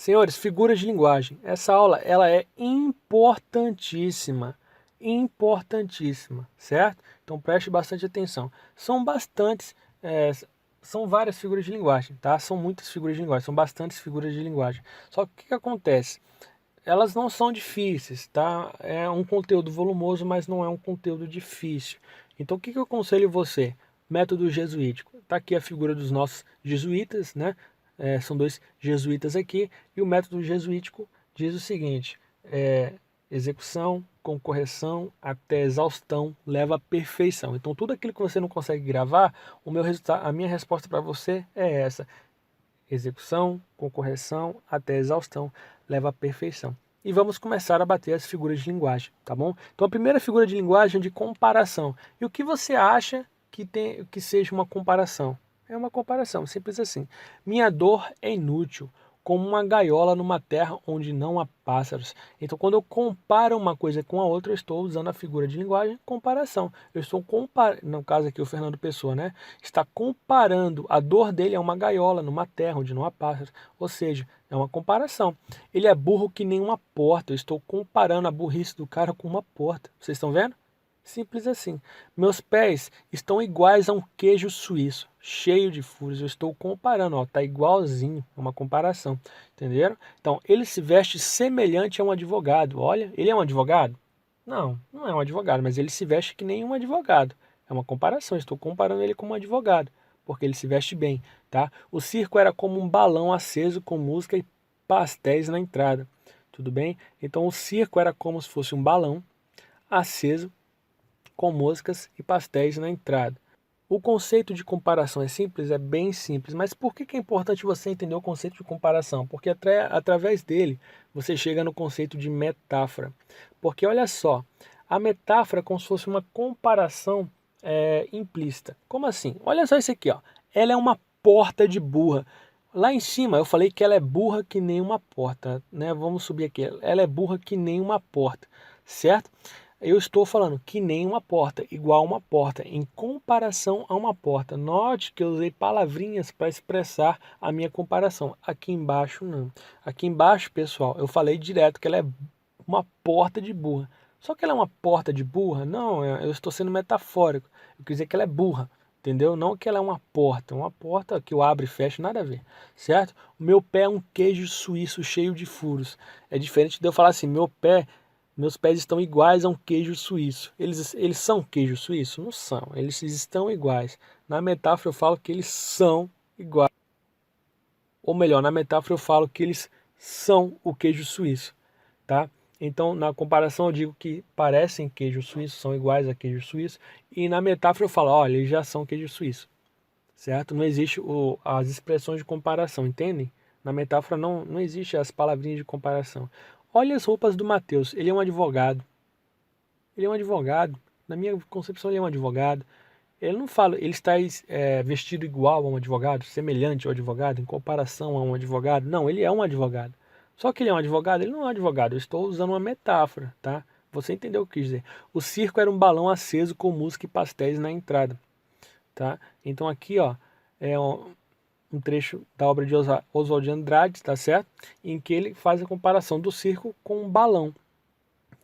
Senhores, figuras de linguagem. Essa aula ela é importantíssima, importantíssima, certo? Então preste bastante atenção. São bastantes, são várias figuras de linguagem, tá? São muitas figuras de linguagem, são bastantes figuras de linguagem. Só que o que acontece? Elas não são difíceis, tá? É um conteúdo volumoso, mas não é um conteúdo difícil. Então o que eu aconselho você? Método jesuítico. Tá aqui a figura dos nossos jesuítas, né? São dois jesuítas aqui, e o método jesuítico diz o seguinte: execução com correção até exaustão leva à perfeição. Então tudo aquilo que você não consegue gravar, o meu resultado, a minha resposta para você é essa: execução com correção até exaustão leva à perfeição. E vamos começar a bater as figuras de linguagem, tá bom? Então a primeira figura de linguagem é de comparação. E o que você acha que seja uma comparação? É uma comparação, simples assim. Minha dor é inútil, como uma gaiola numa terra onde não há pássaros. Então, quando eu comparo uma coisa com a outra, eu estou usando a figura de linguagem comparação. Eu estou comparando, no caso aqui o Fernando Pessoa, né? Está comparando a dor dele a uma gaiola numa terra onde não há pássaros. Ou seja, é uma comparação. Ele é burro que nem uma porta. Eu estou comparando a burrice do cara com uma porta. Vocês estão vendo? Simples assim. Meus pés estão iguais a um queijo suíço, cheio de furos. Eu estou comparando, ó, tá igualzinho, é uma comparação, entenderam? Então, ele se veste semelhante a um advogado. Olha, ele é um advogado? Não, não é um advogado, mas ele se veste que nem um advogado. É uma comparação, estou comparando ele com um advogado, porque ele se veste bem, tá? O circo era como um balão aceso com música e pastéis na entrada. Tudo bem? Então, o circo era como se fosse um balão aceso com moscas e pastéis na entrada. O conceito de comparação é simples? É bem simples, mas por que é importante você entender o conceito de comparação? Porque através dele você chega no conceito de metáfora. Porque olha só, a metáfora é como se fosse uma comparação implícita. Como assim? Olha só isso aqui, ó. Ela é uma porta de burra. Lá em cima eu falei que ela é burra que nem uma porta, né? Vamos subir aqui. Ela é burra que nem uma porta, certo? Eu estou falando que nem uma porta, igual uma porta, em comparação a uma porta. Note que eu usei palavrinhas para expressar a minha comparação. Aqui embaixo, não. Aqui embaixo, pessoal, eu falei direto que ela é uma porta de burra. Só que ela é uma porta de burra? Não, eu estou sendo metafórico. Eu quis dizer que ela é burra, entendeu? Não que ela é uma porta. Uma porta que eu abro e fecho, nada a ver, certo? O meu pé é um queijo suíço cheio de furos. É diferente de eu falar assim, meus pés estão iguais a um queijo suíço. Eles são queijo suíço? Não são. Eles estão iguais. Na metáfora eu falo que eles são iguais. Ou melhor, na metáfora eu falo que eles são o queijo suíço, tá? Então, na comparação eu digo que parecem queijo suíço, são iguais a queijo suíço. E na metáfora eu falo, olha, eles já são queijo suíço, certo? Não existe as expressões de comparação, entendem? Na metáfora não existe as palavrinhas de comparação. Olha as roupas do Mateus, ele é um advogado. Ele é um advogado. Na minha concepção, ele é um advogado. Ele não fala, ele está vestido igual a um advogado, semelhante ao advogado, em comparação a um advogado. Não, ele é um advogado. Só que ele é um advogado, ele não é um advogado. Eu estou usando uma metáfora, tá? Você entendeu o que eu quis dizer. O circo era um balão aceso com música e pastéis na entrada, tá? Então aqui, ó, é um trecho da obra de Oswald de Andrade, tá certo? Em que ele faz a comparação do circo com um balão,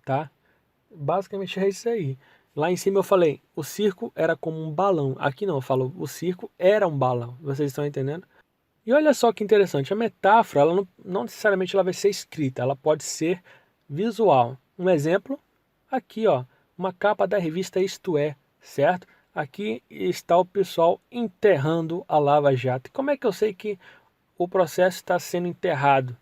tá? Basicamente é isso aí. Lá em cima eu falei, o circo era como um balão. Aqui não, eu falo, o circo era um balão. Vocês estão entendendo? E olha só que interessante, a metáfora, ela não necessariamente ela vai ser escrita, ela pode ser visual. Um exemplo, aqui ó, uma capa da revista Isto É, certo? Aqui está o pessoal enterrando a Lava Jato. E como é que eu sei que o processo está sendo enterrado?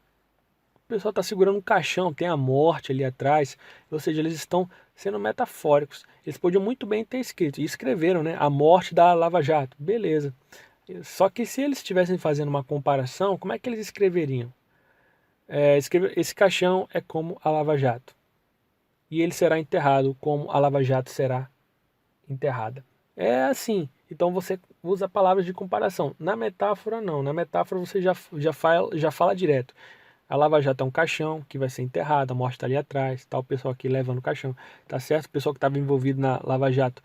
O pessoal está segurando um caixão, tem a morte ali atrás, ou seja, eles estão sendo metafóricos. Eles podiam muito bem ter escrito, e escreveram, né? A morte da Lava Jato, beleza. Só que se eles estivessem fazendo uma comparação, como é que eles escreveriam? Esse caixão é como a Lava Jato, e ele será enterrado como a Lava Jato será enterrada. É assim, então você usa palavras de comparação. Na metáfora, não. Na metáfora você já fala direto. A Lava Jato é um caixão que vai ser enterrado, a morte está ali atrás, tá o pessoal aqui levando o caixão, tá certo? O pessoal que estava envolvido na Lava Jato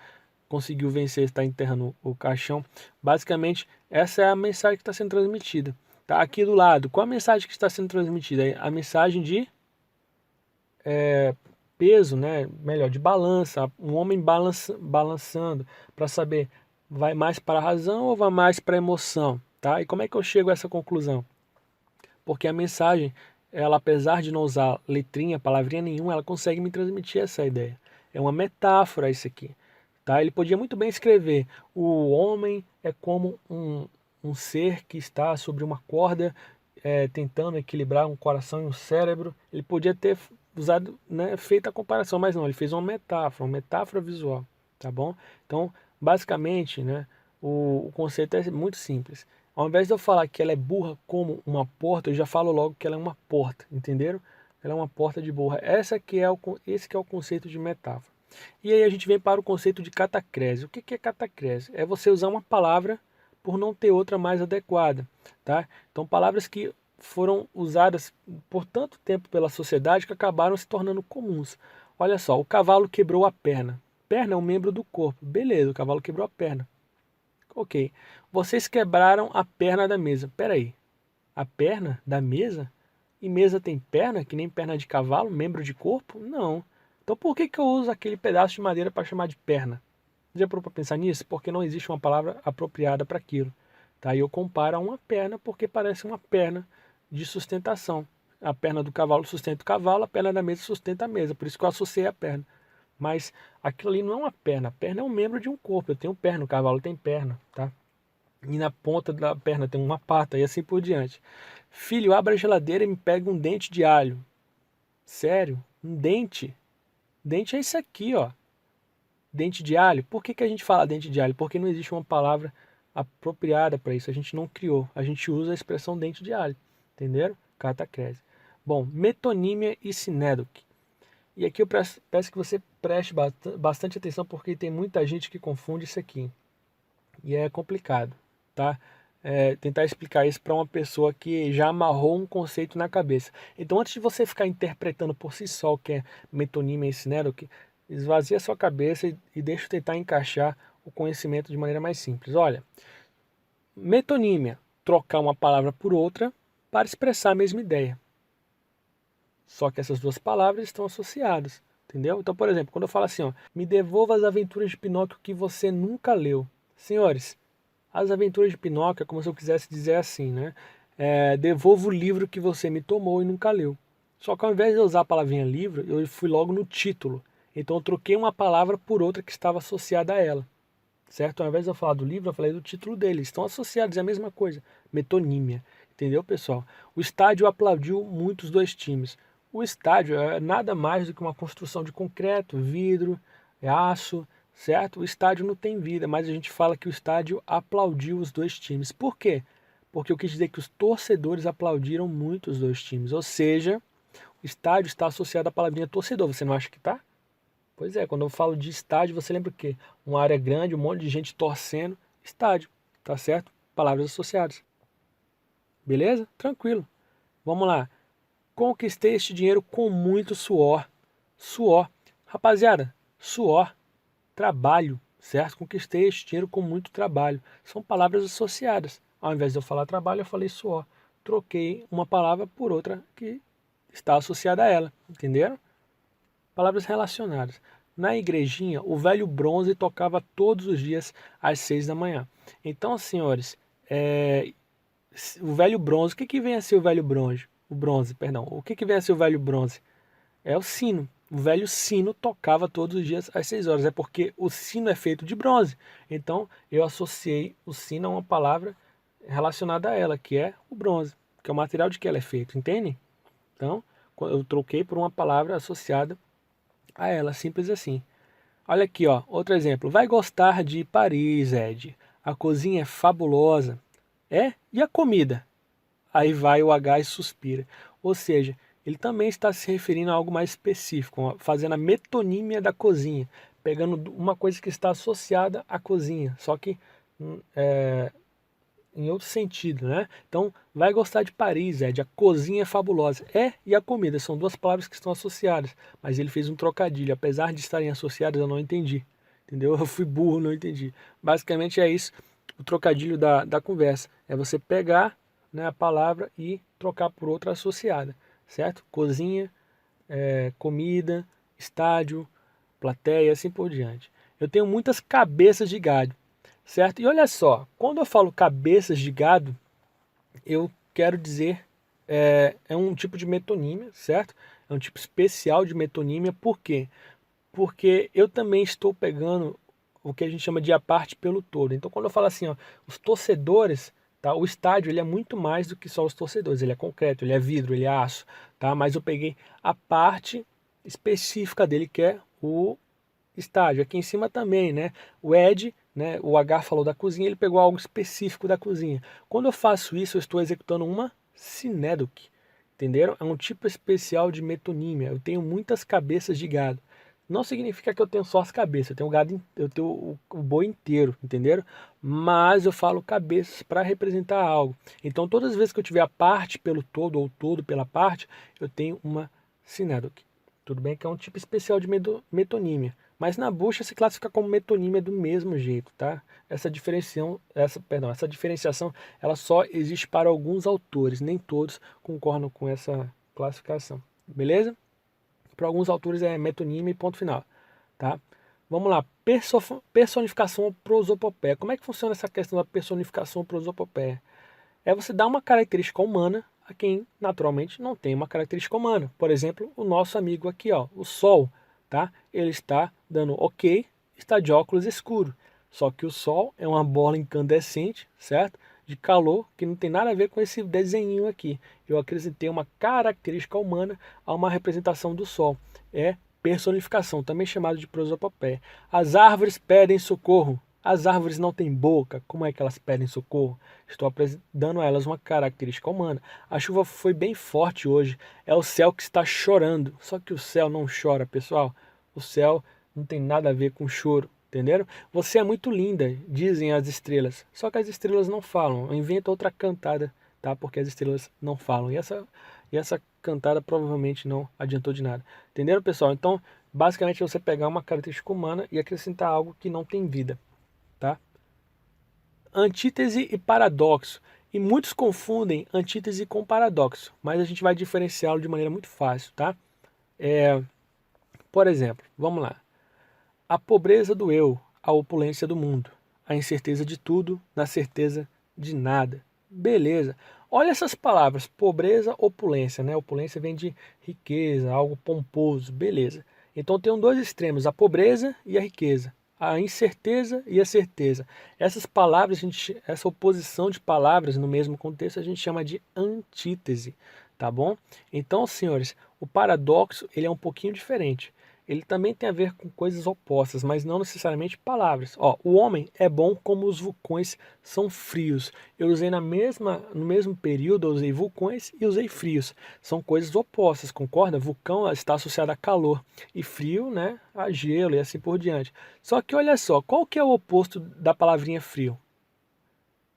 conseguiu vencer, está enterrando o caixão. Basicamente, essa é a mensagem que está sendo transmitida, Tá aqui do lado. Qual a mensagem que está sendo transmitida? A mensagem de peso, né? Melhor, de balança. Um homem balançando para saber vai mais para a razão ou vai mais para a emoção, tá? E como é que eu chego a essa conclusão? Porque a mensagem, ela apesar de não usar letrinha, palavrinha nenhuma, ela consegue me transmitir essa ideia. É uma metáfora isso aqui, tá? Ele podia muito bem escrever: o homem é como um ser que está sobre uma corda, tentando equilibrar um coração e um cérebro. Ele podia ter usado, né, feito a comparação, mas não, ele fez uma metáfora visual, tá bom? Então, basicamente, né, o conceito é muito simples. Ao invés de eu falar que ela é burra como uma porta, eu já falo logo que ela é uma porta, entenderam? Ela é uma porta de burra. Esse que é o conceito de metáfora. E aí a gente vem para o conceito de catacrese. O que é catacrese? É você usar uma palavra por não ter outra mais adequada, tá? Então, palavras que foram usadas por tanto tempo pela sociedade que acabaram se tornando comuns. Olha só, o cavalo quebrou a perna. Perna é um membro do corpo. Beleza, o cavalo quebrou a perna. Ok. Vocês quebraram a perna da mesa. Peraí. A perna da mesa? E mesa tem perna, que nem perna de cavalo, membro de corpo? Não. Então por que eu uso aquele pedaço de madeira para chamar de perna? Já parou para pensar nisso? Porque não existe uma palavra apropriada para aquilo. Tá? E eu comparo a uma perna porque parece uma perna de sustentação. A perna do cavalo sustenta o cavalo, a perna da mesa sustenta a mesa. Por isso que eu associei a perna. Mas aquilo ali não é uma perna. A perna é um membro de um corpo. Eu tenho perna, o cavalo tem perna, tá? E na ponta da perna tem uma pata e assim por diante. Filho, abra a geladeira e me pega um dente de alho. Sério? Um dente? Dente é isso aqui, ó. Dente de alho. Por que a gente fala dente de alho? Porque não existe uma palavra apropriada para isso. A gente não criou. A gente usa a expressão dente de alho. Entenderam? Catacrese. Bom, metonímia e sinédoque. E aqui eu peço que você preste bastante atenção porque tem muita gente que confunde isso aqui. E é complicado, tá? Tentar explicar isso para uma pessoa que já amarrou um conceito na cabeça. Então, antes de você ficar interpretando por si só o que é metonímia e sinédoque, esvazia a sua cabeça e deixa eu tentar encaixar o conhecimento de maneira mais simples. Olha, metonímia, trocar uma palavra por outra para expressar a mesma ideia. Só que essas duas palavras estão associadas, entendeu? Então, por exemplo, quando eu falo assim, ó, me devolva as aventuras de Pinóquio que você nunca leu. Senhores, as aventuras de Pinóquio é como se eu quisesse dizer assim, né? Devolva o livro que você me tomou e nunca leu. Só que ao invés de eu usar a palavrinha livro, eu fui logo no título. Então eu troquei uma palavra por outra que estava associada a ela. Certo? Ao invés de eu falar do livro, eu falei do título dele. Estão associados, é a mesma coisa. Metonímia. Entendeu, pessoal? O estádio aplaudiu muito os dois times. O estádio é nada mais do que uma construção de concreto, vidro, aço, certo? O estádio não tem vida, mas a gente fala que o estádio aplaudiu os dois times. Por quê? Porque eu quis dizer que os torcedores aplaudiram muito os dois times. Ou seja, o estádio está associado à palavrinha torcedor. Você não acha que tá? Pois é, quando eu falo de estádio, você lembra o quê? Uma área grande, um monte de gente torcendo. Estádio, tá certo? Palavras associadas. Beleza? Tranquilo. Vamos lá. Conquistei este dinheiro com muito suor. Suor. Rapaziada, suor, trabalho, certo? Conquistei este dinheiro com muito trabalho. São palavras associadas. Ao invés de eu falar trabalho, eu falei suor. Troquei uma palavra por outra que está associada a ela. Entenderam? Palavras relacionadas. Na igrejinha, o velho bronze tocava todos os dias às 6 da manhã. Então, senhores, o velho bronze, o que vem a ser o velho bronze? O bronze, perdão. O que vem a ser o velho bronze? É o sino. O velho sino tocava todos os dias às 6 horas. É porque o sino é feito de bronze. Então, eu associei o sino a uma palavra relacionada a ela, que é o bronze, que é o material de que ela é feito, entende? Então, eu troquei por uma palavra associada a ela, simples assim. Olha aqui, ó, outro exemplo. Vai gostar de Paris, Ed. A cozinha é fabulosa. É? E a comida? Aí vai o H e suspira. Ou seja, ele também está se referindo a algo mais específico, fazendo a metonímia da cozinha, pegando uma coisa que está associada à cozinha, só que em outro sentido, né? Então, vai gostar de Paris, Ed. A cozinha é fabulosa. E a comida são duas palavras que estão associadas, mas ele fez um trocadilho. Apesar de estarem associadas, eu não entendi. Entendeu? Eu fui burro, não entendi. Basicamente é isso, o trocadilho da conversa. É você pegar, né, a palavra e trocar por outra associada, certo? Cozinha, comida, estádio, plateia, assim por diante. Eu tenho muitas cabeças de gado, certo? E olha só, quando eu falo cabeças de gado, eu quero dizer é um tipo de metonímia, certo? É um tipo especial de metonímia, por quê? Porque eu também estou pegando o que a gente chama de a parte pelo todo. Então, quando eu falo assim, ó, os torcedores, tá? O estádio ele é muito mais do que só os torcedores. Ele é concreto, ele é vidro, ele é aço, tá? Mas eu peguei a parte específica dele, que é o estádio. Aqui em cima também, né? O Ed, né? O H falou da cozinha, ele pegou algo específico da cozinha. Quando eu faço isso, eu estou executando uma sinédoque. Entenderam? É um tipo especial de metonímia. Eu tenho muitas cabeças de gado. Não significa que eu tenho só as cabeças, eu tenho o gado, eu tenho o boi inteiro, entenderam? Mas eu falo cabeças para representar algo. Então, todas as vezes que eu tiver a parte pelo todo ou todo pela parte, eu tenho uma sinédoque. Tudo bem que é um tipo especial de metonímia, mas na bucha se classifica como metonímia do mesmo jeito, tá? Essa diferenciação, ela só existe para alguns autores, nem todos concordam com essa classificação, beleza? Para alguns autores é metonímia e ponto final, tá? Vamos lá, personificação ou prosopopeia. Como é que funciona essa questão da personificação ou prosopopeia? É você dar uma característica humana a quem naturalmente não tem uma característica humana. Por exemplo, o nosso amigo aqui, ó, o Sol, tá? Ele está dando ok, está de óculos escuro. Só que o Sol é uma bola incandescente, certo? De calor, que não tem nada a ver com esse desenho aqui. Eu acrescentei uma característica humana a uma representação do Sol. É personificação, também chamado de prosopopeia. As árvores pedem socorro. As árvores não têm boca, como é que elas pedem socorro? Estou dando a elas uma característica humana. A chuva foi bem forte hoje, é o céu que está chorando. Só que o céu não chora, pessoal. O céu não tem nada a ver com choro, entenderam? Você é muito linda, dizem as estrelas. Só que as estrelas não falam. Inventa outra cantada, tá? Porque as estrelas não falam. E essa cantada provavelmente não adiantou de nada. Entenderam, pessoal? Então, basicamente, é você pegar uma característica humana e acrescentar algo que não tem vida. Tá? Antítese e paradoxo. E muitos confundem antítese com paradoxo, mas a gente vai diferenciá-lo de maneira muito fácil, tá? Por exemplo, vamos lá. A pobreza do eu, a opulência do mundo. A incerteza de tudo, na certeza de nada. Beleza. Olha essas palavras, pobreza, opulência, né? Opulência vem de riqueza, algo pomposo, beleza. Então tem dois extremos, a pobreza e a riqueza, a incerteza e a certeza. Essas palavras, essa oposição de palavras no mesmo contexto a gente chama de antítese, tá bom? Então, senhores, o paradoxo ele é um pouquinho diferente. Ele também tem a ver com coisas opostas, mas não necessariamente palavras. Ó, o homem é bom como os vulcões são frios. Eu usei no mesmo período, eu usei vulcões e usei frios. São coisas opostas, concorda? Vulcão está associado a calor e frio, né, a gelo e assim por diante. Só que olha só, qual que é o oposto da palavrinha frio?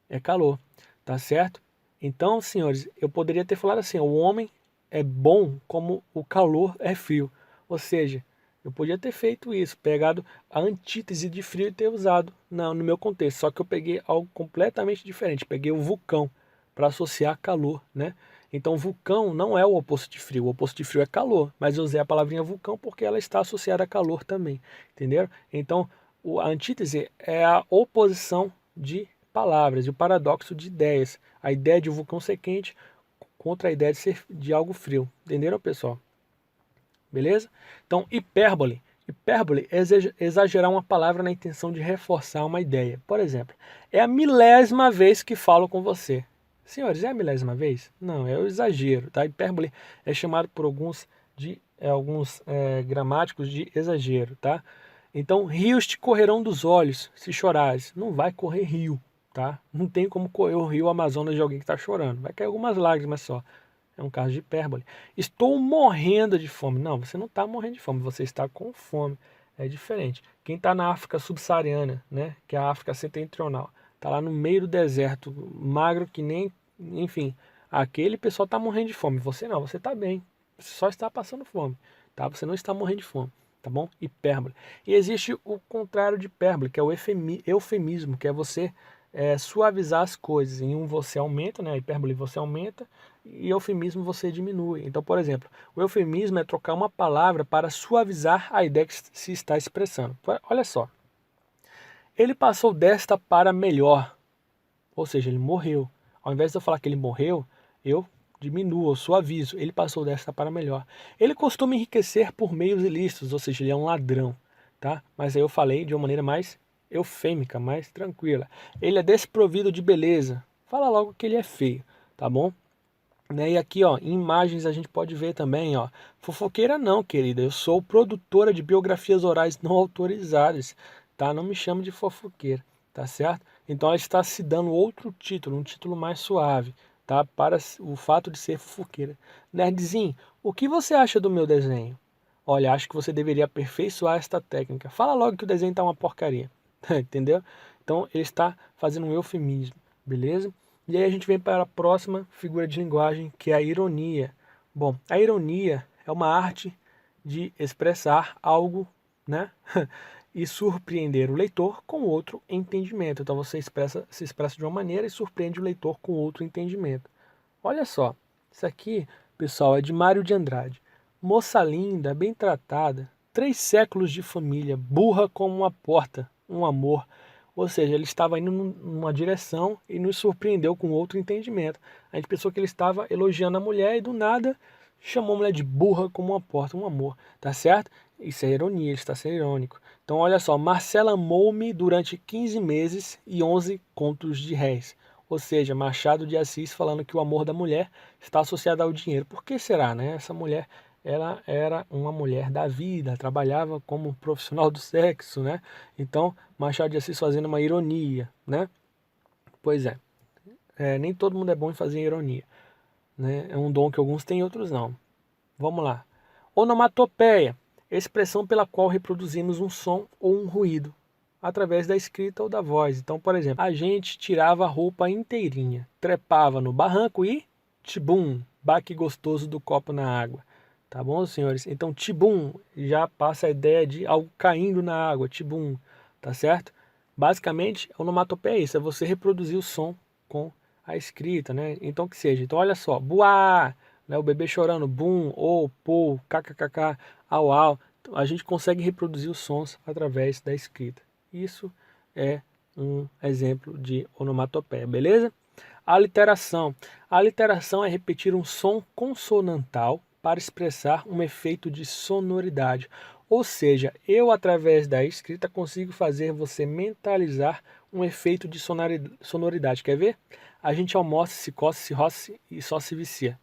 É calor, tá certo? Então, senhores, eu poderia ter falado assim, o homem é bom como o calor é frio. Ou seja, eu podia ter feito isso, pegado a antítese de frio e ter usado no meu contexto. Só que eu peguei algo completamente diferente. Peguei o vulcão para associar calor, né? Então, vulcão não é o oposto de frio. O oposto de frio é calor. Mas eu usei a palavrinha vulcão porque ela está associada a calor também. Entenderam? Então, a antítese é a oposição de palavras e o paradoxo de ideias. A ideia de um vulcão ser quente contra a ideia de algo frio. Entenderam, pessoal? Beleza? Então, hipérbole. Hipérbole é exagerar uma palavra na intenção de reforçar uma ideia. Por exemplo, é a milésima vez que falo com você. Senhores, é a milésima vez? Não, é o exagero. Tá? Hipérbole é chamado por alguns gramáticos de exagero. Tá? Então, rios te correrão dos olhos se chorares. Não vai correr rio. Tá? Não tem como correr o rio Amazonas de alguém que está chorando. Vai cair algumas lágrimas só. É um caso de hipérbole. Estou morrendo de fome. Não, você não está morrendo de fome, você está com fome. É diferente. Quem está na África subsaariana, né, que é a África setentrional, está lá no meio do deserto, magro que nem, enfim, aquele pessoal está morrendo de fome. Você não, você está bem. Você só está passando fome, tá? Você não está morrendo de fome, tá bom? Hipérbole. E existe o contrário de hipérbole, que é o eufemismo, que é você suavizar as coisas. Em um você aumenta, né? A hipérbole você aumenta e eufemismo você diminui. Então, por exemplo, o eufemismo é trocar uma palavra para suavizar a ideia que se está expressando. Olha só. Ele passou desta para melhor, ou seja, ele morreu. Ao invés de eu falar que ele morreu, eu diminuo, eu suavizo. Ele passou desta para melhor. Ele costuma enriquecer por meios ilícitos, ou seja, ele é um ladrão, tá? Mas aí eu falei de uma maneira mais eufêmica, mais tranquila. Ele é desprovido de beleza. Fala logo que ele é feio, tá bom? Né? E aqui, ó, em imagens a gente pode ver também, ó, fofoqueira não, querida, eu sou produtora de biografias orais não autorizadas, tá? Não me chame de fofoqueira, tá certo? Então ela está se dando outro título, um título mais suave, tá? Para o fato de ser fofoqueira. Nerdzinho, o que você acha do meu desenho? Olha, acho que você deveria aperfeiçoar esta técnica. Fala logo que o desenho tá uma porcaria, entendeu? Então ele está fazendo um eufemismo, beleza? E aí a gente vem para a próxima figura de linguagem, que é a ironia. Bom, a ironia é uma arte de expressar algo, né? E surpreender o leitor com outro entendimento. Então você se expressa de uma maneira e surpreende o leitor com outro entendimento. Olha só, isso aqui, pessoal, é de Mário de Andrade. Moça linda, bem tratada, 3 séculos de família, burra como uma porta, um amor. Ou seja, ele estava indo numa direção e nos surpreendeu com outro entendimento. A gente pensou que ele estava elogiando a mulher e do nada chamou a mulher de burra como uma porta, um amor. Tá certo? Isso é ironia, ele está sendo irônico. Então, olha só, Marcela amou-me durante 15 meses e 11 contos de réis. Ou seja, Machado de Assis falando que o amor da mulher está associado ao dinheiro. Por que será, né? Essa mulher, ela era uma mulher da vida, trabalhava como profissional do sexo, né? Então, Machado de Assis fazendo uma ironia, né? Pois é, nem todo mundo é bom em fazer ironia, né? É um dom que alguns têm e outros não. Vamos lá. Onomatopeia, expressão pela qual reproduzimos um som ou um ruído através da escrita ou da voz. Então, por exemplo, a gente tirava a roupa inteirinha, trepava no barranco e tibum, baque gostoso do copo na água. Tá bom, senhores? Então, tibum já passa a ideia de algo caindo na água, tibum, tá certo? Basicamente, a onomatopeia é isso, é você reproduzir o som com a escrita, né? Então, que seja. Então, olha só, buá, né? O bebê chorando, bum, ou, pô, kkkk, au, au. A gente consegue reproduzir os sons através da escrita. Isso é um exemplo de onomatopeia, beleza? Aliteração. A aliteração é repetir um som consonantal para expressar um efeito de sonoridade. Ou seja, eu através da escrita consigo fazer você mentalizar um efeito de sonoridade. Quer ver? A gente almoça, se coça, se roça e só se vicia.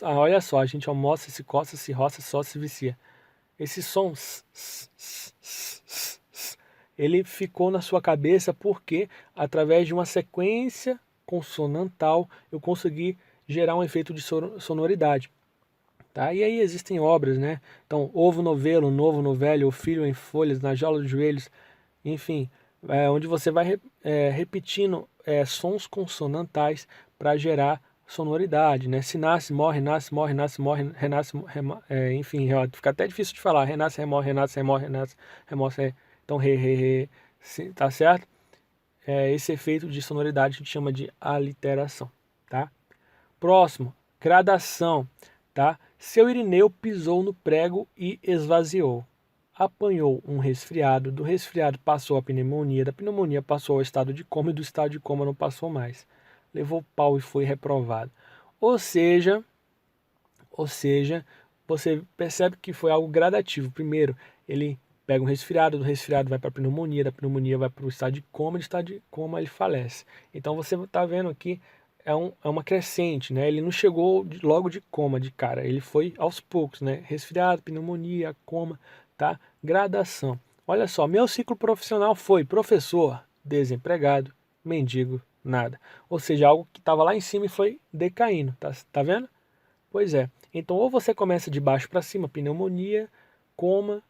Olha só, a gente almoça, se coça, se roça, só se vicia. Esse som ele ficou na sua cabeça porque através de uma sequência consonantal eu consegui gerar um efeito de sonoridade. Tá? E aí existem obras, né? Então, ovo novelo, novo novelho, o filho em folhas, na jaula dos joelhos, enfim, onde você vai repetindo sons consonantais para gerar sonoridade, né? Se nasce, morre, nasce, morre, nasce, morre, renasce, enfim, fica até difícil de falar. Renasce, remorre, renasce, remorre, renasce, remorse, então re, tá certo? Esse efeito de sonoridade a gente chama de aliteração, tá? Próximo, gradação, tá? Seu Irineu pisou no prego e esvaziou. Apanhou um resfriado, do resfriado passou a pneumonia, da pneumonia passou ao estado de coma e do estado de coma não passou mais. Levou pau e foi reprovado. Ou seja, você percebe que foi algo gradativo. Primeiro, ele pega um resfriado, do resfriado vai para a pneumonia, da pneumonia vai para o estado de coma, do estado de coma ele falece. Então você está vendo aqui, é uma crescente, né? Ele não chegou logo de coma, de cara, ele foi aos poucos, né? Resfriado, pneumonia, coma, tá? Gradação. Olha só, meu ciclo profissional foi professor, desempregado, mendigo, nada. Ou seja, algo que estava lá em cima e foi decaindo, tá vendo? Pois é. Então, ou você começa de baixo para cima, pneumonia, coma,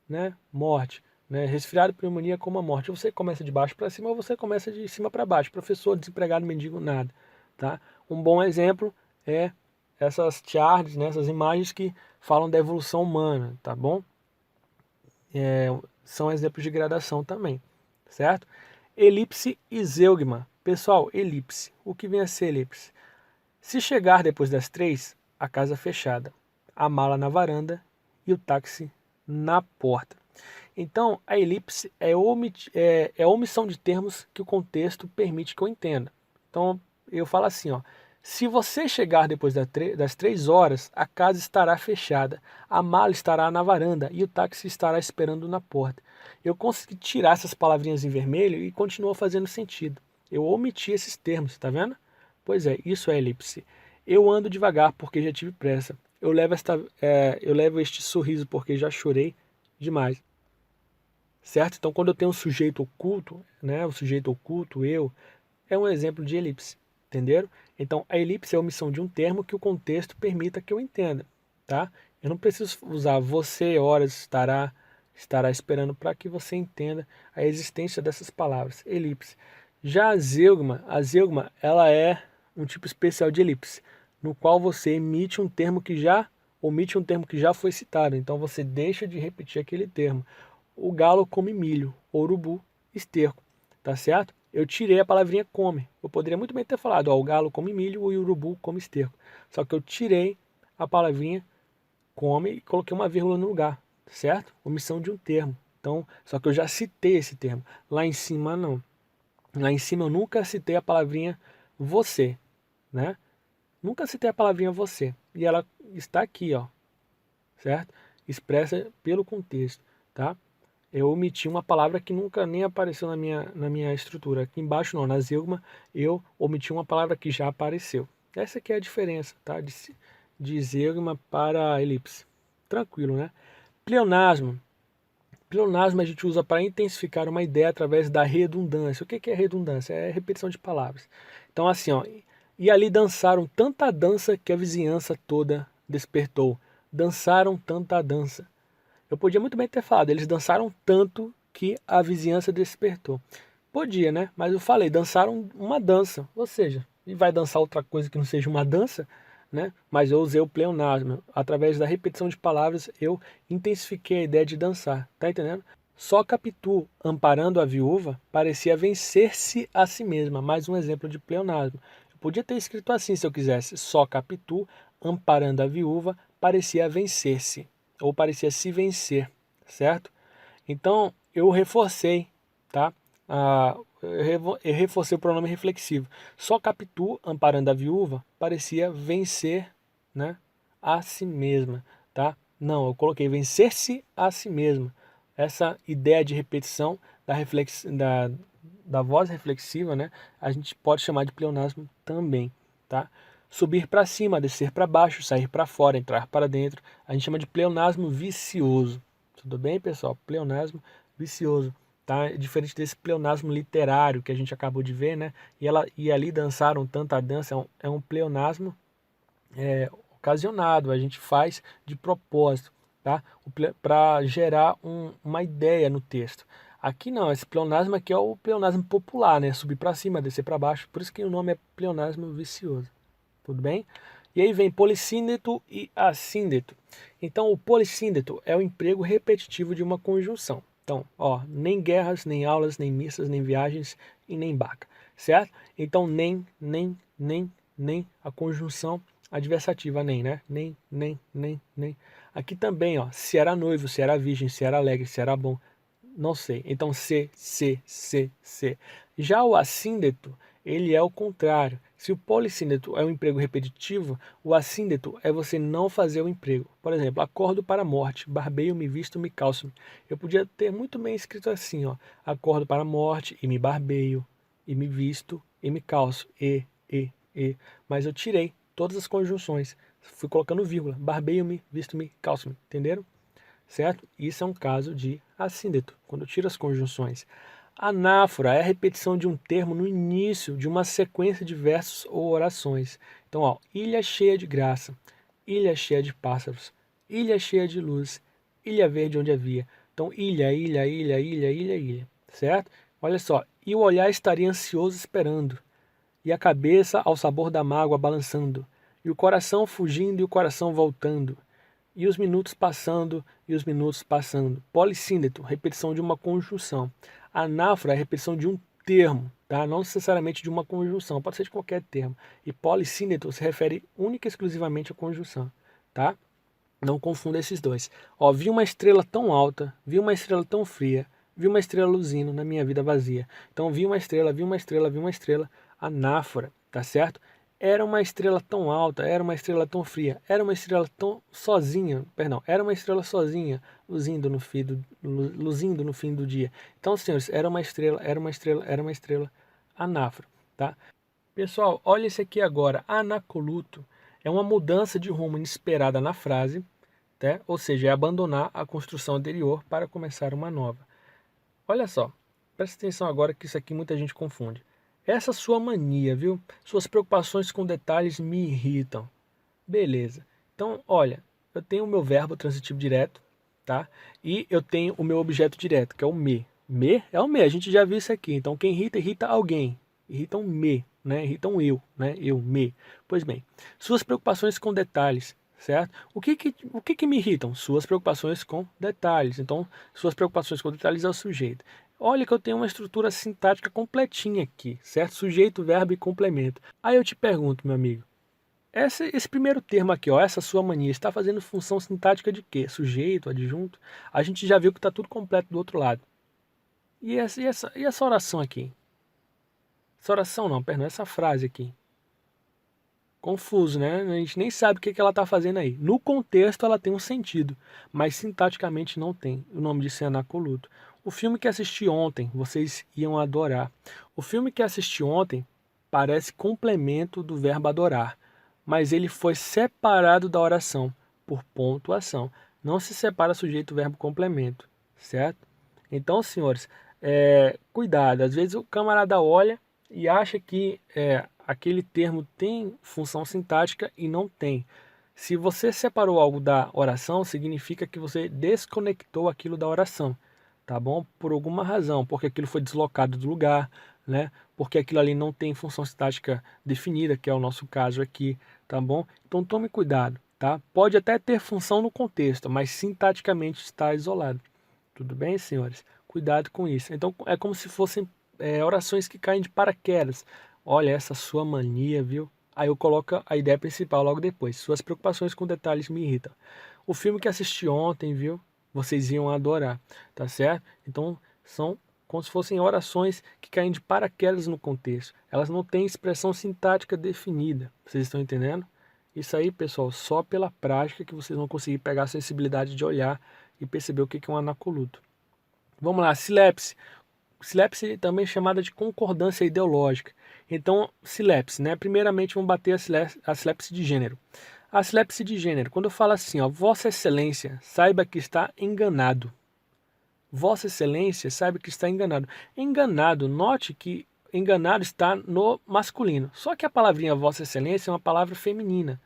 né, morte, né, resfriado, pneumonia, coma, morte. Ou você começa de baixo para cima, ou você começa de cima para baixo. Professor, desempregado, mendigo, nada, tá? Um bom exemplo é essas charts, né, essas imagens que falam da evolução humana, tá bom? São exemplos de gradação também, certo? Elipse e zeugma. Pessoal, elipse. O que vem a ser elipse? Se chegar depois das 3, a casa fechada, a mala na varanda e o táxi na porta. Então, a elipse é a omissão de termos que o contexto permite que eu entenda. Então, eu falo assim, ó, se você chegar depois das 3 horas, a casa estará fechada, a mala estará na varanda e o táxi estará esperando na porta. Eu consegui tirar essas palavrinhas em vermelho e continua fazendo sentido. Eu omiti esses termos, tá vendo? Pois é, isso é elipse. Eu ando devagar porque já tive pressa. Eu levo este sorriso porque já chorei demais. Certo? Então, quando eu tenho um sujeito oculto, né, o sujeito oculto, eu, é um exemplo de elipse. Entenderam? Então, a elipse é a omissão de um termo que o contexto permita que eu entenda. Tá? Eu não preciso usar você, horas, estará esperando para que você entenda a existência dessas palavras. Elipse. Já a zeugma, ela é um tipo especial de elipse, no qual você omite um termo que já foi citado. Então você deixa de repetir aquele termo. O galo come milho, o urubu esterco, tá certo? Eu tirei a palavrinha come. Eu poderia muito bem ter falado, ó, o galo come milho e o urubu come esterco. Só que eu tirei a palavrinha come e coloquei uma vírgula no lugar, certo? Omissão de um termo. Então, só que eu já citei esse termo. Lá em cima não. Lá em cima eu nunca citei a palavrinha você, né? Nunca citei a palavrinha você. E ela está aqui, ó, certo? Expressa pelo contexto, tá? Eu omiti uma palavra que nunca nem apareceu na minha estrutura. Aqui embaixo não, na zeugma, eu omiti uma palavra que já apareceu. Essa aqui é a diferença, tá? De zeugma para elipse. Tranquilo, né? Pleonasmo. Pleonasmo a gente usa para intensificar uma ideia através da redundância. O que é redundância? É repetição de palavras. Então, assim, ó, e ali dançaram tanta dança que a vizinhança toda despertou. Dançaram tanta dança. Eu podia muito bem ter falado, eles dançaram tanto que a vizinhança despertou. Podia, né? Mas eu falei, dançaram uma dança. Ou seja, e vai dançar outra coisa que não seja uma dança, né? Mas eu usei o pleonasmo. Através da repetição de palavras, eu intensifiquei a ideia de dançar. Tá entendendo? Só Capitu, amparando a viúva, parecia vencer-se a si mesma. Mais um exemplo de pleonasmo. Eu podia ter escrito assim se eu quisesse. Só Capitu, amparando a viúva, parecia vencer-se. Ou parecia se vencer, certo? Então, eu reforcei, tá? Eu reforcei o pronome reflexivo. Só Capitu, amparando a viúva, parecia vencer, né, a si mesma, tá? Não, eu coloquei vencer-se a si mesma. Essa ideia de repetição da voz reflexiva, né, a gente pode chamar de pleonasmo também, tá? Subir para cima, descer para baixo, sair para fora, entrar para dentro, a gente chama de pleonasmo vicioso. Tudo bem, pessoal? Pleonasmo vicioso, tá? Diferente desse pleonasmo literário que a gente acabou de ver, né? E ali dançaram tanta dança, é um pleonasmo ocasionado, a gente faz de propósito, tá? Para gerar uma ideia no texto. Aqui não, esse pleonasmo aqui é o pleonasmo popular, né? Subir para cima, descer para baixo, por isso que o nome é pleonasmo vicioso. Tudo bem? E aí vem polissíndeto e assíndeto. Então, o polissíndeto é o emprego repetitivo de uma conjunção. Então, ó, nem guerras, nem aulas, nem missas, nem viagens e nem barca, certo? Então, nem, a conjunção adversativa nem, né? Nem. Aqui também, ó, se era noivo, se era virgem, se era alegre, se era bom, não sei. Então, se. Já o assíndeto, ele é o contrário. Se o polissíndeto é um emprego repetitivo, o assíndeto é você não fazer o emprego. Por exemplo, acordo para a morte, barbeio-me, visto-me, calço-me. Eu podia ter muito bem escrito assim, ó. Acordo para a morte e me barbeio, e me visto, e me calço. E. Mas eu tirei todas as conjunções. Fui colocando vírgula. Barbeio-me, visto-me, calço-me. Entenderam? Certo? Isso é um caso de assíndeto, quando eu tiro as conjunções. Anáfora é a repetição de um termo no início de uma sequência de versos ou orações. Então, ó, ilha cheia de graça, ilha cheia de pássaros, ilha cheia de luz, ilha verde onde havia. Então, ilha, certo? Olha só, e o olhar estaria ansioso esperando, e a cabeça ao sabor da mágoa balançando, e o coração fugindo e o coração voltando, e os minutos passando e os minutos passando. Polissíndeto, repetição de uma conjunção. Anáfora é a repetição de um termo, tá? Não necessariamente de uma conjunção, pode ser de qualquer termo. E policíneto se refere única e exclusivamente à conjunção, tá? Não confunda esses dois. Ó, vi uma estrela tão alta, vi uma estrela tão fria, vi uma estrela luzindo na minha vida vazia. Então, vi uma estrela, vi uma estrela, vi uma estrela, anáfora, tá certo? Era uma estrela tão alta, era uma estrela tão fria, era uma estrela tão sozinha, perdão, era uma estrela sozinha, luzindo no fim do dia. Então, senhores, era uma estrela, era uma estrela, era uma estrela, anáfora, tá? Pessoal, olha esse aqui agora, anacoluto é uma mudança de rumo inesperada na frase, tá? Ou seja, é abandonar a construção anterior para começar uma nova. Olha só, presta atenção agora que isso aqui muita gente confunde. Essa sua mania, viu? Suas preocupações com detalhes me irritam. Beleza. Então, olha, eu tenho o meu verbo transitivo direto, tá? E eu tenho o meu objeto direto, que é o me. Me é o me, a gente já viu isso aqui. Então, quem irrita, irrita alguém. Irritam me, né? Irritam eu, né? Eu, me. Pois bem, suas preocupações com detalhes, certo? O que que me irritam? Suas preocupações com detalhes. Então, suas preocupações com detalhes é o sujeito. Olha que eu tenho uma estrutura sintática completinha aqui, certo? Sujeito, verbo e complemento. Aí eu te pergunto, meu amigo, esse primeiro termo aqui, ó, essa sua mania, está fazendo função sintática de quê? Sujeito, adjunto? A gente já viu que está tudo completo do outro lado. E essa oração aqui? Essa oração não, perdão, essa frase aqui. Confuso, né? A gente nem sabe o que ela está fazendo aí. No contexto ela tem um sentido, mas sintaticamente não tem. O nome disso é anacoluto. O filme que assisti ontem, vocês iam adorar. O filme que assisti ontem parece complemento do verbo adorar, mas ele foi separado da oração por pontuação. Não se separa sujeito, verbo, complemento, certo? Então, senhores, cuidado. Às vezes o camarada olha e acha que aquele termo tem função sintática e não tem. Se você separou algo da oração, significa que você desconectou aquilo da oração, tá bom? Por alguma razão, porque aquilo foi deslocado do lugar, né? Porque aquilo ali não tem função sintática definida, que é o nosso caso aqui, tá bom? Então tome cuidado, tá? Pode até ter função no contexto, mas sintaticamente está isolado. Tudo bem, senhores? Cuidado com isso. Então é como se fossem orações que caem de paraquedas. Olha essa sua mania, viu? Aí eu coloco a ideia principal logo depois. Suas preocupações com detalhes me irritam. O filme que assisti ontem, viu? Vocês iam adorar, tá certo? Então são como se fossem orações que caem de paraquedas no contexto. Elas não têm expressão sintática definida. Vocês estão entendendo? Isso aí, pessoal, só pela prática que vocês vão conseguir pegar a sensibilidade de olhar e perceber o que é um anacoluto. Vamos lá, silepse. Silepse também é chamada de concordância ideológica. Então, silepse, né? Primeiramente, vamos bater a silepse de gênero. A silepse de gênero, quando eu falo assim, ó, Vossa Excelência, saiba que está enganado. Vossa Excelência, saiba que está enganado. Enganado, note que enganado está no masculino. Só que a palavrinha Vossa Excelência é uma palavra feminina,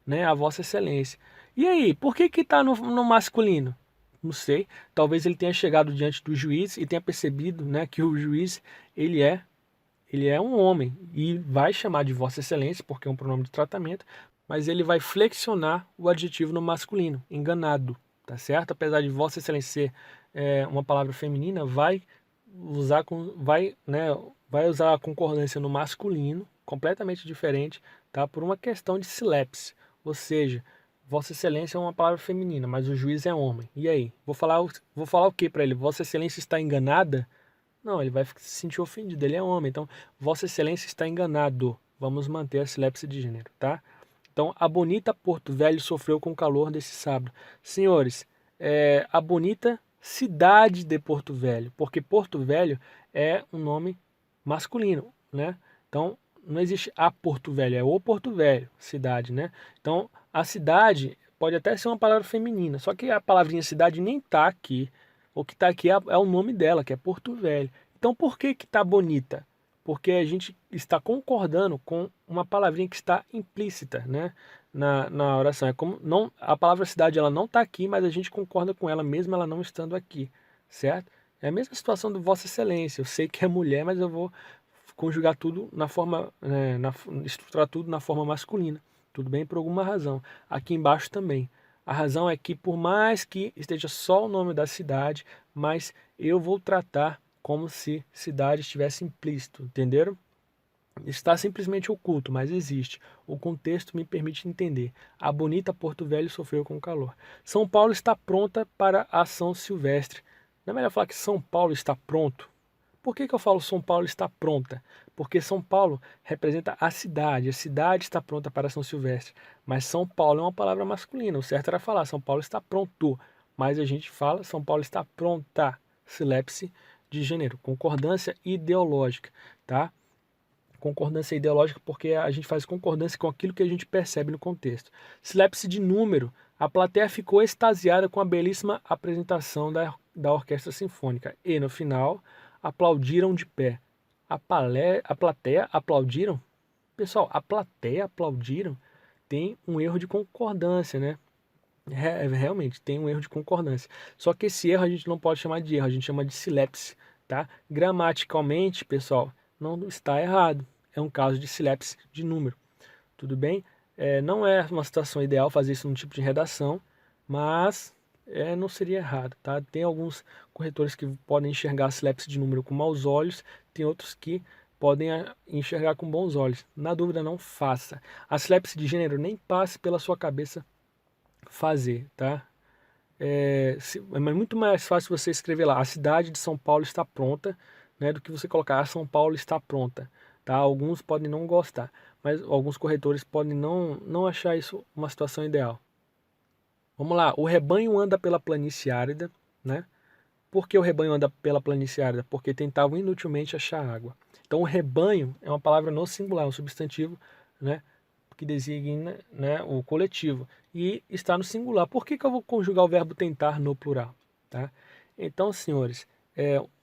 né? A Vossa Excelência. E aí, por que que está no masculino? Não sei. Talvez ele tenha chegado diante do juiz e tenha percebido, né, que o juiz ele é um homem e vai chamar de Vossa Excelência porque é um pronome de tratamento, mas ele vai flexionar o adjetivo no masculino, enganado, tá certo? Apesar de Vossa Excelência ser uma palavra feminina, vai usar a concordância no masculino, completamente diferente, tá? Por uma questão de silepse, ou seja, Vossa Excelência é uma palavra feminina, mas o juiz é homem. E aí? Vou falar o que para ele? Vossa Excelência está enganada? Não, ele vai se sentir ofendido, ele é homem. Então, Vossa Excelência está enganado. Vamos manter a silepse de gênero, tá? Então, a bonita Porto Velho sofreu com o calor desse sábado. Senhores, a bonita cidade de Porto Velho, porque Porto Velho é um nome masculino, né? Então, não existe a Porto Velho, é o Porto Velho, cidade, né? Então, a cidade pode até ser uma palavra feminina, só que a palavrinha cidade nem tá aqui. O que tá aqui é o nome dela, que é Porto Velho. Então, por que que tá bonita? Porque a gente está concordando com uma palavrinha que está implícita, né, na oração. É como não, a palavra cidade ela não está aqui, mas a gente concorda com ela mesmo ela não estando aqui, certo? É a mesma situação do Vossa Excelência. Eu sei que é mulher, mas eu vou conjugar tudo na forma, estruturar tudo na forma masculina. Tudo bem? Por alguma razão. Aqui embaixo também. A razão é que por mais que esteja só o nome da cidade, mas eu vou tratar como se cidade estivesse implícito, entenderam? Está simplesmente oculto, mas existe. O contexto me permite entender. A bonita Porto Velho sofreu com o calor. São Paulo está pronta para a ação silvestre. Não é melhor falar que São Paulo está pronto? Por que eu falo São Paulo está pronta? Porque São Paulo representa a cidade está pronta para a ação silvestre. Mas São Paulo é uma palavra masculina, o certo era falar São Paulo está pronto. Mas a gente fala São Paulo está pronta, silepse de gênero, concordância ideológica, tá? Concordância ideológica porque a gente faz concordância com aquilo que a gente percebe no contexto. Silepse de número, a plateia ficou extasiada com a belíssima apresentação da orquestra sinfônica e, no final, aplaudiram de pé. A plateia aplaudiram? Pessoal, a plateia aplaudiram tem um erro de concordância, né? Realmente tem um erro de concordância. Só que esse erro a gente não pode chamar de erro, a gente chama de silepse, tá? Gramaticalmente, pessoal, não está errado. É um caso de silepse de número, tudo bem? Não é uma situação ideal fazer isso num tipo de redação, mas não seria errado, tá? Tem alguns corretores que podem enxergar a silepse de número com maus olhos, tem outros que podem enxergar com bons olhos. Na dúvida, não faça. A silepse de gênero nem passe pela sua cabeça fazer, tá? É muito mais fácil você escrever lá, a cidade de São Paulo está pronta, né, do que você colocar, a São Paulo está pronta, tá? Alguns podem não gostar, mas alguns corretores podem não achar isso uma situação ideal. Vamos lá, o rebanho anda pela planície árida, né? Por que o rebanho anda pela planície árida? Porque tentavam inutilmente achar água. Então o rebanho é uma palavra no singular, um substantivo, né, que designa, né, o coletivo e está no singular. Por que eu vou conjugar o verbo tentar no plural? Tá? Então, senhores,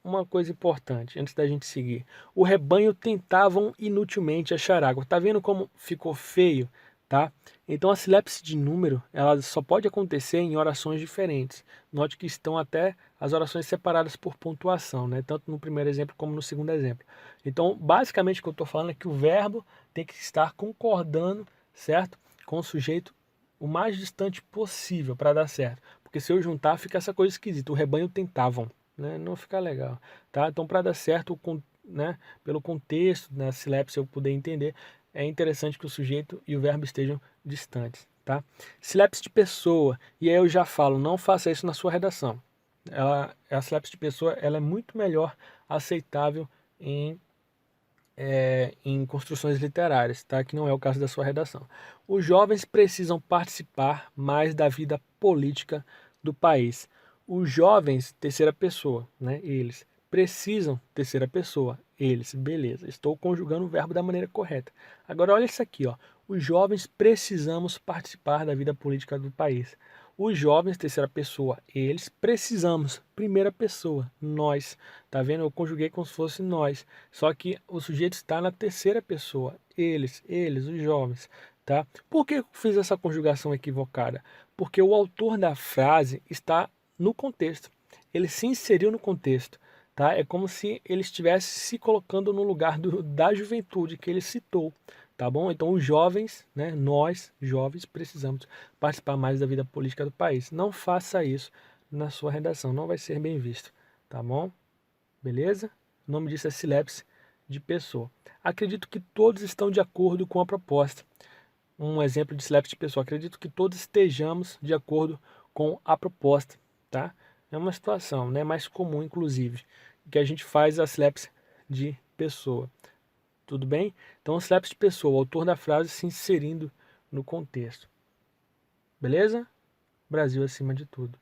uma coisa importante antes da gente seguir. O rebanho tentavam inutilmente achar água. Tá vendo como ficou feio? Tá? Então a silepse de número ela só pode acontecer em orações diferentes. Note que estão até as orações separadas por pontuação, né? Tanto no primeiro exemplo como no segundo exemplo. Então, basicamente o que eu estou falando é que o verbo tem que estar concordando, certo? Com o sujeito o mais distante possível para dar certo. Porque se eu juntar, fica essa coisa esquisita. O rebanho tentavam, né? Não fica legal, tá? Então, para dar certo, né, pelo contexto, na silepse eu poder entender, é interessante que o sujeito e o verbo estejam distantes, tá? Silepse de pessoa, e aí eu já falo, não faça isso na sua redação. A silepse de pessoa ela é muito melhor aceitável em construções literárias, tá? Que não é o caso da sua redação. Os jovens precisam participar mais da vida política do país. Os jovens, terceira pessoa, né? Eles precisam, terceira pessoa, eles, beleza. Estou conjugando o verbo da maneira correta. Agora olha isso aqui, ó. Os jovens precisamos participar da vida política do país. Os jovens, terceira pessoa, eles precisamos, primeira pessoa, nós. Tá vendo? Eu conjuguei como se fosse nós. Só que o sujeito está na terceira pessoa, eles, os jovens, tá? Por que eu fiz essa conjugação equivocada? Porque o autor da frase está no contexto. Ele se inseriu no contexto, tá? É como se ele estivesse se colocando no lugar da juventude que ele citou, tá bom? Então os jovens, né, nós, jovens, precisamos participar mais da vida política do país. Não faça isso na sua redação, não vai ser bem visto, tá bom? Beleza? O nome disso é silepse de pessoa. Acredito que todos estão de acordo com a proposta. Um exemplo de silepse de pessoa. Acredito que todos estejamos de acordo com a proposta, tá? É uma situação, né, mais comum, inclusive, que a gente faz a silepse de pessoa. Tudo bem? Então, silepse de pessoa, o autor da frase se inserindo no contexto. Beleza? Brasil acima de tudo.